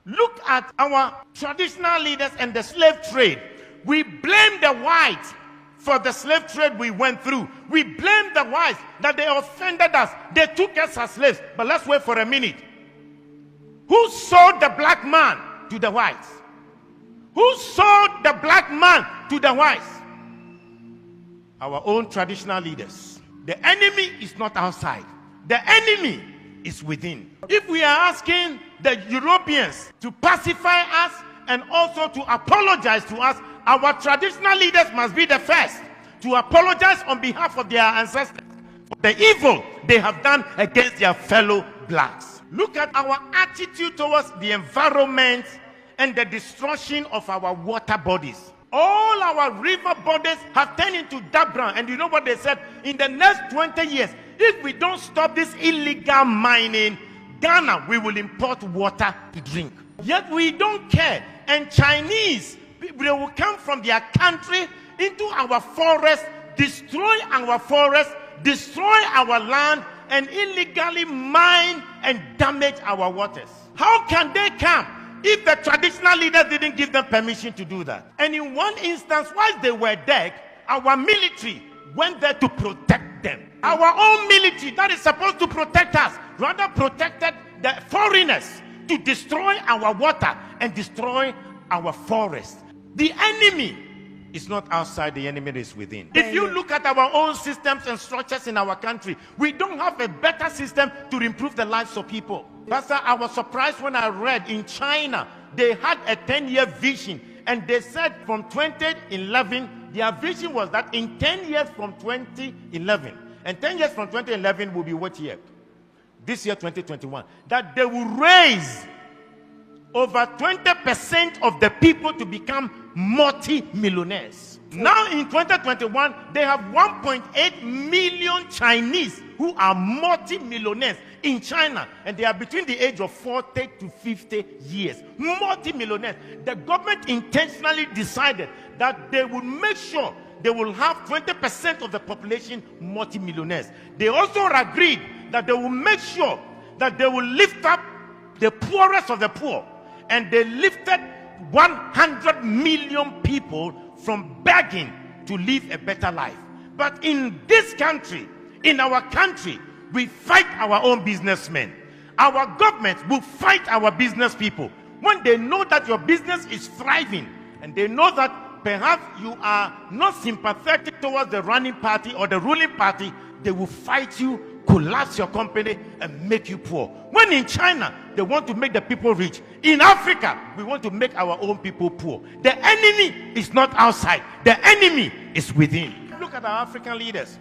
Look at our traditional leaders and the slave trade. We blame the whites for the slave trade we went through. We blame the whites that they offended us. They took us as slaves. But let's wait for a minute. Who sold the black man to the whites? Who sold the black man to the whites? Our own traditional leaders. The enemy is not outside. The enemy is within. If we are asking the Europeans to pacify us and also to apologize to us, our traditional leaders must be the first to apologize on behalf of their ancestors for the evil they have done against their fellow blacks. Look at our attitude towards the environment and the destruction of our water bodies. All our river bodies have turned into dark brown. And you know what they said? In the next 20 years, if we don't stop this illegal mining, Ghana, we will import water to drink. Yet we don't care. And Chinese, they will come from their country into our forest, destroy our forest, destroy our land, and illegally mine and damage our waters. How can they come if the traditional leaders didn't give them permission to do that? And in one instance, while they were dead, our military went there to protect them. Our own military that is supposed to protect us rather protected the foreigners to destroy our water and destroy our forest. The enemy is not outside, the enemy is within. If you look at our own systems and structures in our country, we don't have a better system to improve the lives of people. Pastor, I was surprised when I read in China, they had a 10-year vision, and they said from 2011, their vision was that in 10 years from 2011, and 10 years from 2011 will be what year? This year, 2021, that they will raise over 20% of the people to become multi-millionaires. Now in 2021, they have 1.8 million Chinese who are multi-millionaires in China, and they are between the age of 40 to 50 years. Multi-millionaires. The government intentionally decided that they will make sure they will have 20% of the population multi-millionaires. They also agreed that they will make sure that they will lift up the poorest of the poor, and they lifted 100 million people from begging to live a better life. But in this country, in our country, we fight our own businessmen. Our government will fight our business people. When they know that your business is thriving, and they know that perhaps you are not sympathetic towards the running party or the ruling party, they will fight you, collapse your company, and make you poor. When in China, they want to make the people rich. In Africa, we want to make our own people poor. The enemy is not outside. The enemy is within. Look at our African leaders.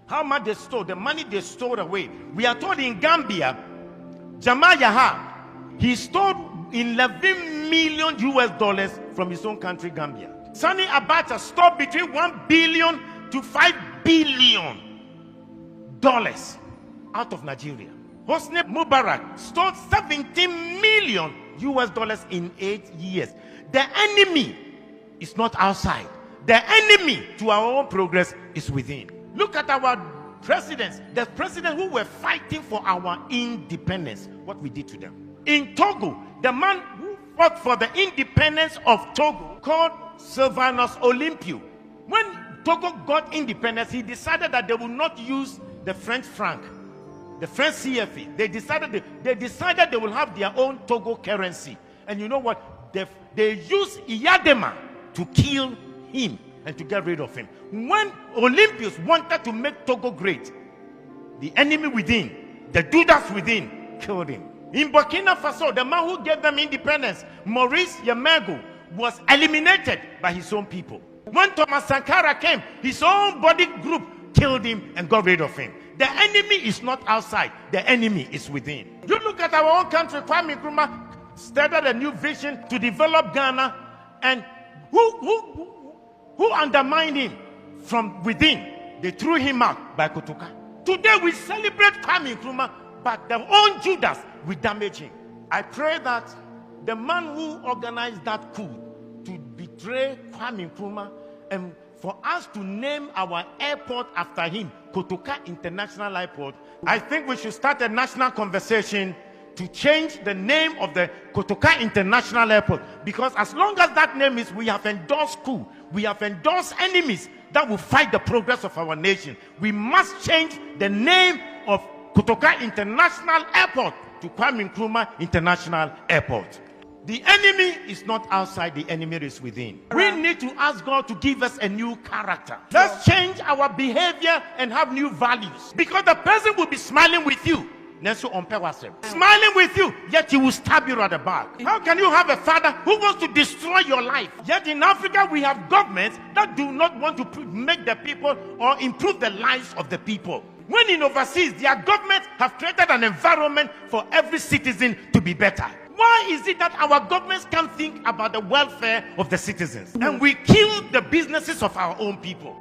How much they stole, the money they stole away. We are told in Gambia, Jamal Yaha, he stole $11 million US from his own country, Gambia. Sani Abacha stole between $1 billion to $5 billion out of Nigeria. Hosni Mubarak stole $17 million US in 8 years. The enemy is not outside. The enemy to our own progress is within. Look at our presidents, the presidents who were fighting for our independence, what we did to them. In Togo, the man who fought for the independence of Togo, called Sylvanus Olympio. When Togo got independence, he decided that they would not use the French franc, the French CFA. They decided they will have their own Togo currency. And you know what? They used Iyadema to kill him and to get rid of him. When Olympius wanted to make Togo great, the enemy within, the Judas within, killed him. In Burkina Faso, the man who gave them independence, Maurice Yamego, was eliminated by his own people. When Thomas Sankara came, his own body group killed him and got rid of him. The enemy is not outside. The enemy is within. You look at our own country. Kwame Nkrumah started a new vision to develop Ghana, and who undermined him from within? They threw him out by Kotoka. Today we celebrate Kwame Nkrumah, but their own Judas will damage him. I pray that the man who organized that coup to betray Kwame Nkrumah, and for us to name our airport after him, Kotoka International Airport, I think we should start a national conversation to change the name of the Kotoka International Airport, because as long as that name is, we have endorsed coup, we have endorsed enemies that will fight the progress of our nation. We must change the name of Kotoka International Airport to Kwame Nkrumah International Airport. The enemy is not outside, the enemy is within. We need to ask God to give us a new character. Let's change our behavior and have new values. Because the person will be smiling with you, smiling with you, yet he will stab you at the back. How can you have a father who wants to destroy your life? Yet in Africa, we have governments that do not want to make the people or improve the lives of the people. When in overseas, their governments have created an environment for every citizen to be better. Why is it that our governments can't think about the welfare of the citizens? And we kill the businesses of our own people?